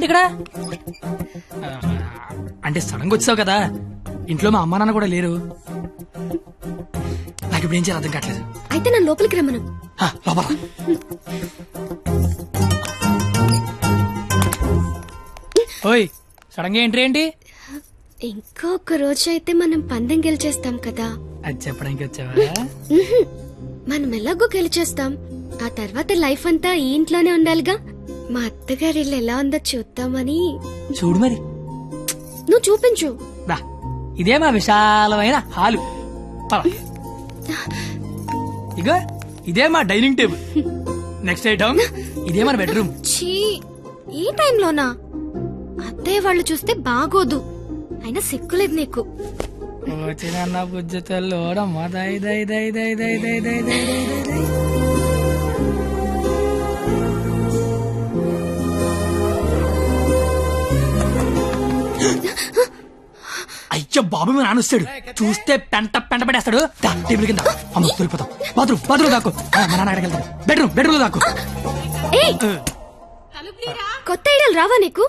ఇక్కడ? అంటే సడన్ గా వచ్చావు కదా, ఇంట్లో మా అమ్మా నాన్న కూడా లేరు. నాకు ఇప్పుడు ఏం చేయాలి అర్థం కావట్లేదు. అయితే నన్ను లోపలికి రమ్మను. లోపల ఓయ్, సడన్ గా ఎంట్రీ ఏంటి? ఇంకొక రోజు అయితే మనం పందెం గెలిచేస్తాం కదా. అది చెప్పడానికి వచ్చావా? మనం ఎలాగో గెలిచేస్తాం. ఆ తర్వాత లైఫ్ అంతా ఈ ఇంట్లోనే ఉండాలిగా. మా అత్తగారి ఇల్లు ఎలా ఉందో చూద్దామని. చూడు మరి. నువ్వు చూపించు. ఇదే మా విశాలమైన హాలు. ఇగో ఇదే మా డైనింగ్ టేబుల్. నెక్స్ట్ ఐటమ్ ఇదే మన బెడ్రూమ్. ఛీ, ఈ టైంలోనా? అత్తయ్య వాళ్ళు చూస్తే బాగోదు. అయినా సిగ్గులేదు నీకు. వచ్చిన బుజ్జ తల్లోడమ్మా. దై దై దై దై దై దై దై దై దై దై. అయ్యో బాబు, మీ నాన్న వస్తాడు. చూస్తే పెంట పెంట పెట్టేస్తాడు. టేబుల్ కింద అమ్మ దొరికిపోతాం. బాత్రూమ్ దాకు. మా నాన్న అక్కడికి వెళ్తాడు. బెడ్రూమ్ దాకు. కొత్త ఐడియాలు రావా నీకు?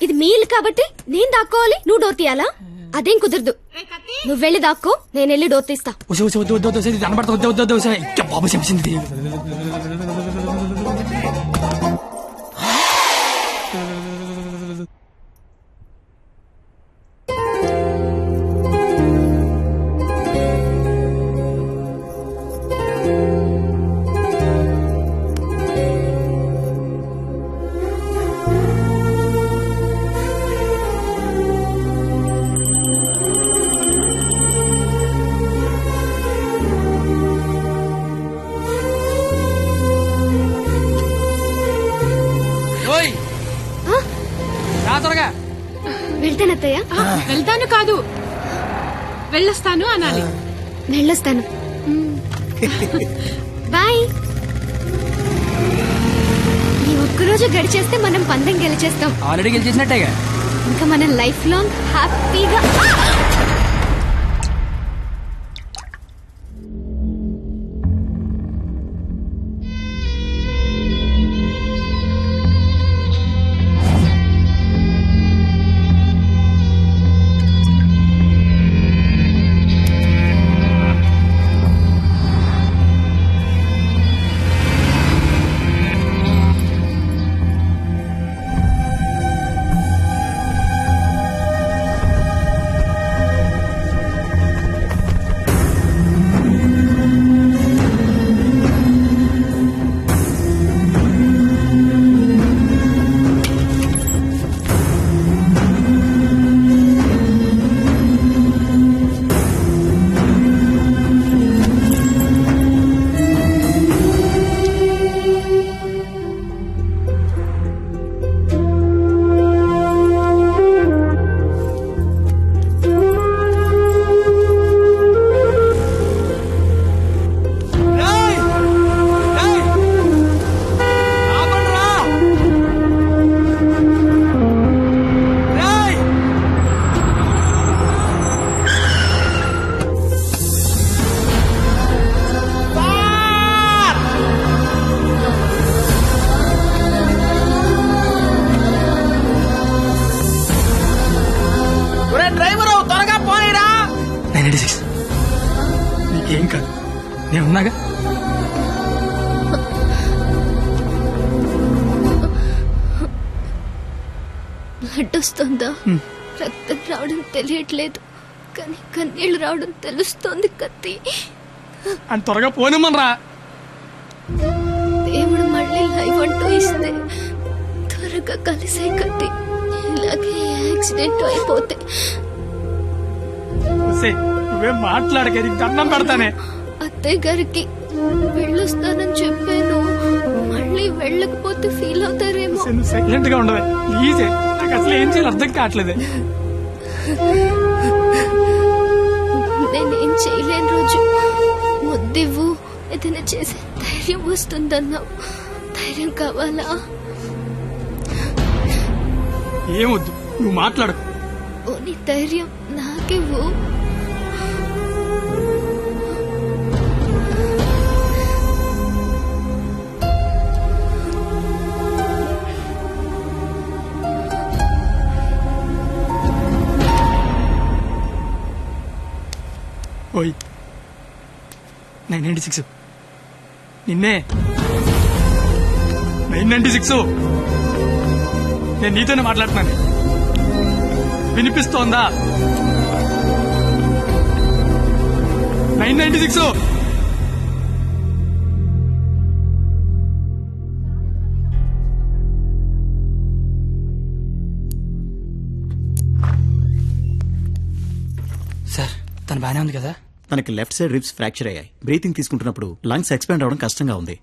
ఇది మీ ఇల్లు కాబట్టి నేను దాక్కోవాలి, నువ్వు డోర్ తీయాలా? అదేం కుదరదు. నువ్వు వెళ్ళి దాక్కో, నేను వెళ్ళి డోర్ తీస్తా. బాబు చెప్పింది. త్వరగా వెళ్తానత్తయ్య. వెళ్తాను కాదు, వెళ్ళొస్తాను అనాలి. వెళ్ళొస్తాను. బాయ్. ఈ ఒక్కరోజు గడిచేస్తే మనం పందెం గెలిచేస్తాం. ఆల్రెడీ గెలిచేసినట్టేగా. ఇంకా మనం లైఫ్ లాంగ్ హ్యాపీగా. నీకేం కాదు, నేనున్నాగా. బ్లడ్ వస్తుందా? రక్తం రావడం తెలియట్లేదు, కానీ కన్నీళ్లు రావడం తెలుస్తోంది. కత్తి అని త్వరగా పోనిమ్మనరా. దేవుడు మళ్ళీ లైఫ్ అంటూ ఇస్తే త్వరగా కలిసే కత్తి. ఇలాగే యాక్సిడెంట్ అయిపోతే నువ్వేం మాట్లాడక, దండం పెడతానే. అత్తయ్య గారికి వెళ్ళొస్తానని చెప్పాను, మళ్ళీ వెళ్ళకపోతే ఫీల్ అవుతారేమో. సైలెంట్ గా ఉండవే ప్లీజ్. నాకు అసలు ఏం చేయాలి అర్థం కావట్లేదు. నేనేం చేయలేని రోజు ముద్దివ్వు, ఏదైనా చేసే ధైర్యం వస్తుందన్నావు. ధైర్యం కావాలా? ఏమొద్దు, నువ్వు మాట్లాడు. ఓ నీ ధైర్యం నాకివ్వు. ఓయ్ 996 నిన్నే 996 నేను నీతోనే మాట్లాడుతున్నాను. వినిపిస్తోందా? 996 సార్ తను బానే ఉంది కదా? తనకి లెఫ్ట్ సైడ్ రిబ్స్ ఫ్రాక్చర్ అయ్యాయి. బ్రీతింగ్ తీసుకుంటున్నప్పుడు లంగ్స్ ఎక్స్పాండ్ అవడం కష్టంగా ఉంది.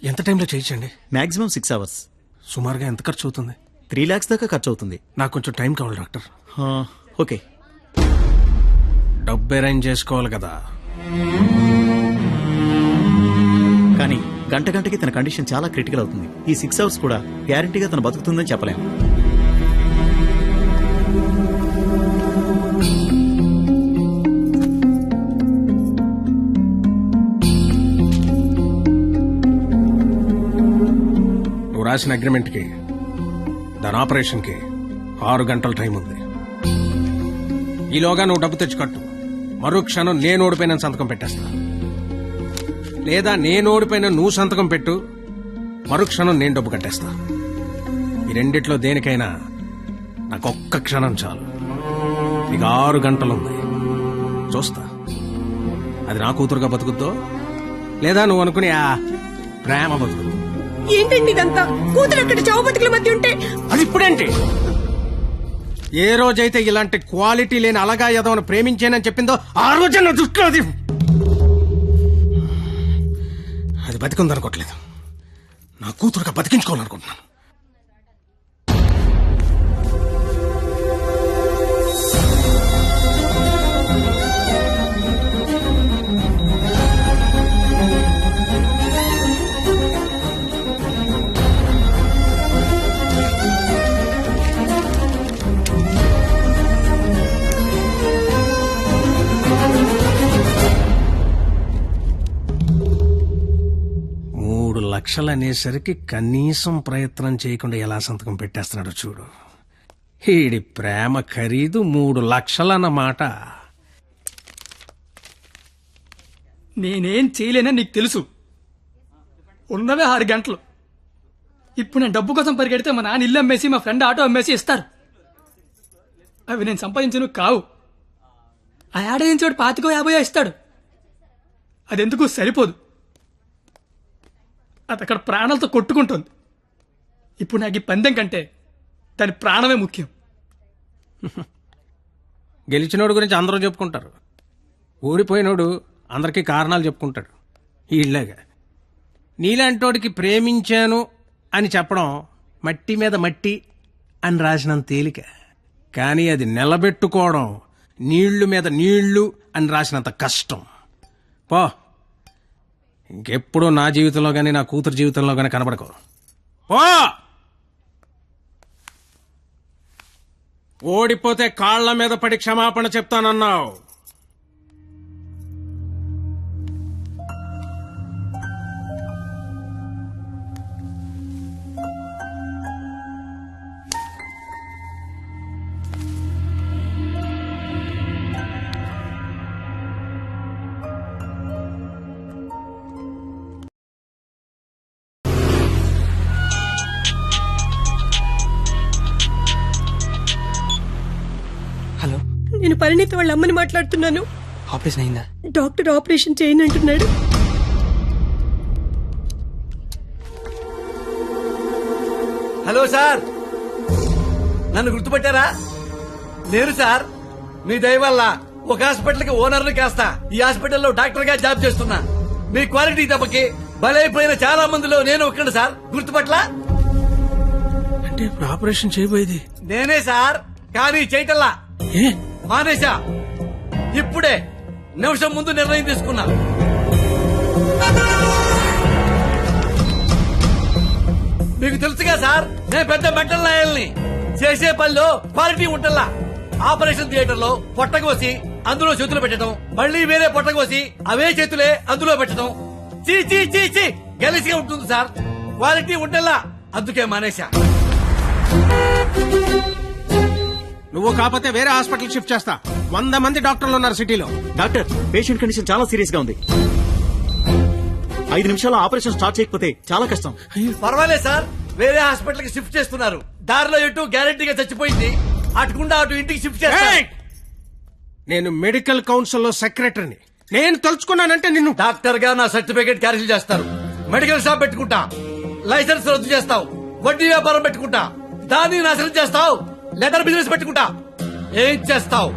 ఎంత టైంలో చేయించండి? Maximum 6 hours. సుమారుగా ఎంత ఖర్చు అవుతుంది? 3 lakhs దాకా ఖర్చు అవుతుంది. నాకు కొంచెం టైం కావాలి డాక్టర్. ఓకే, డబ్బు అరేంజ్ చేసుకోవాలి కదా. కానీ గంటకి తన కండిషన్ చాలా క్రిటికల్ అవుతుంది. ఈ 6 hours కూడా గ్యారంటీగా తను బతుకుతుందని చెప్పలేము. నువ్వు రాసిన అగ్రిమెంట్కి దాని ఆపరేషన్కి 6 గంటల టైం ఉంది. ఈలోగా నువ్వు డబ్బు తెచ్చి కట్టు. మరో క్షణం నేను ఓడిపోయిన సంతకం పెట్టేస్తా. లేదా నేను ఓడిపోయిన నువ్వు సంతకం పెట్టు, మరో క్షణం నేను డబ్బు కట్టేస్తా. ఈ రెండిట్లో దేనికైనా నాకు ఒక్క క్షణం చాలు. ఇక 6 గంటలుంది, చూస్తా అది నా కూతురుగా బతుకుద్దో లేదా నువ్వు అనుకుని ఆ ప్రేమ బతుకు. ఏంటండి ఇదంతా? కూతురు అక్కడ చావు బతుకుల మధ్య ఉంటే అది ఇప్పుడేంటి? ఏ రోజైతే ఇలాంటి క్వాలిటీ లేని అలగా యదవను ప్రేమించానని చెప్పిందో ఆ రోజే నా దృష్టిలో అది బతికుందనుకోవట్లేదు. నా కూతురుగా బతికించుకోవాలనుకుంటున్నాను. లక్షలనేసరికి కనీసం ప్రయత్నం చేయకుండా ఎలా సంతకం పెట్టేస్తున్నాడు చూడు. ఈడి ప్రేమ ఖరీదు 3 లక్షలన్నమాట. నేనేం చేయలేనని నీకు తెలుసు. ఉన్నవే 6 గంటలు. ఇప్పుడు నేను డబ్బు కోసం పరిగెడితే మా నాన్న ఇల్లు అమ్మేసి మా ఫ్రెండ్ ఆటో అమ్మేసి ఇస్తారు. అవి నేను సంపాదించను కావు. ఆ ఏడాదించోడు 25-50 ఇస్తాడు. అదెందుకు సరిపోదు. అది అక్కడ ప్రాణాలతో కొట్టుకుంటుంది. ఇప్పుడు నాకు ఈ పందెం కంటే దాని ప్రాణమే ముఖ్యం. గెలిచినోడు గురించి అందరూ చెప్పుకుంటారు, ఓడిపోయినోడు అందరికీ కారణాలు చెప్పుకుంటాడు. ఇలాగా నీలాంటోడికి ప్రేమించాను అని చెప్పడం మట్టి మీద మట్టి అని రాసినంత తేలిక. కానీ అది నిలబెట్టుకోవడం నీళ్లు మీద నీళ్లు అని రాసినంత కష్టం. పో, ఇంకెప్పుడు నా జీవితంలో గానీ నా కూతురు జీవితంలో గానీ కనబడకు. పో, ఓడిపోతే కాళ్ల మీద పడి క్షమాపణ చెప్తానన్నావు. హలో, నేను పరిణీత వాళ్ళ అమ్మని మాట్లాడుతున్నాను. ఆపరేషన్ అయిందా? డాక్టర్ ఆపరేషన్ చేయనంటున్నాడు. హలో సార్, నన్ను గుర్తుపట్టారా? నేను సార్, మీ దయ వల్ల ఒక హాస్పిటల్ కి ఓనర్ని కాస్తా ఈ హాస్పిటల్లో డాక్టర్ గా జాబ్ చేస్తున్నా. మీ క్వాలిటీ దెబ్బకి బలైపోయిన చాలా మందిలో నేను ఒక్కడు సార్. గుర్తుపట్లా? అంటే ఇప్పుడు ఆపరేషన్ చేయబోయేది నేనే సార్, కానీ చేయటల్లా మానేశా. ఇప్పుడే నిమిషం ముందు నిర్ణయం తీసుకున్నా. మీకు తెలుసుగా సార్, నేను పెద్ద మెంటల్ నాయల్ని. చేసే పనిలో క్వాలిటీ ఉంటల్లా. ఆపరేషన్ థియేటర్ లో పొట్టకోసి అందులో చేతులు పెట్టడం, మళ్ళీ వేరే పొట్టకోసి అవే చేతులే అందులో పెట్టడం చీ చీ చీ చీ గెలిసిగా ఉంటుంది సార్. క్వాలిటీ ఉంటల్లా, అందుకే మానేశా. నువ్వు కాకపోతే వేరే హాస్పిటల్ షిఫ్ట్ చేస్తా. 100 మంది డాక్టర్లు ఉన్నారు సిటీలో. డాక్టర్, పేషెంట్ కండిషన్ చాలా సీరియస్ గా ఉంది. 5 నిమిషాల్లో ఆపరేషన్ స్టార్ట్ చేయకపోతే చాలా కష్టం. పర్వాలేదు సార్, వేరే హాస్పిటల్ కి షిఫ్ట్ చేస్తున్నారు. దారిలో ఎటు గ్యారెంటీగా చచ్చిపోయింది, అటుకుండా అటు ఇంటికి షిఫ్ట్ చేస్తారు. ఏయ్! నేను మెడికల్ కౌన్సిల్ లో సెక్రటరీని. నేను తలుచుకున్నానంటే నిన్ను డాక్టర్ గా నా సర్టిఫికేట్ క్యాన్సిల్ చేస్తారు. మెడికల్ షాప్ పెట్టుకుంటా, లైసెన్స్ రద్దు చేస్తావు. వడ్డీ వ్యాపారం పెట్టుకుంటా, దాన్ని నాశనం చేస్తావు. లెదర్ బిజినెస్ పెట్టుకుంటా. ఏం చేస్తావు?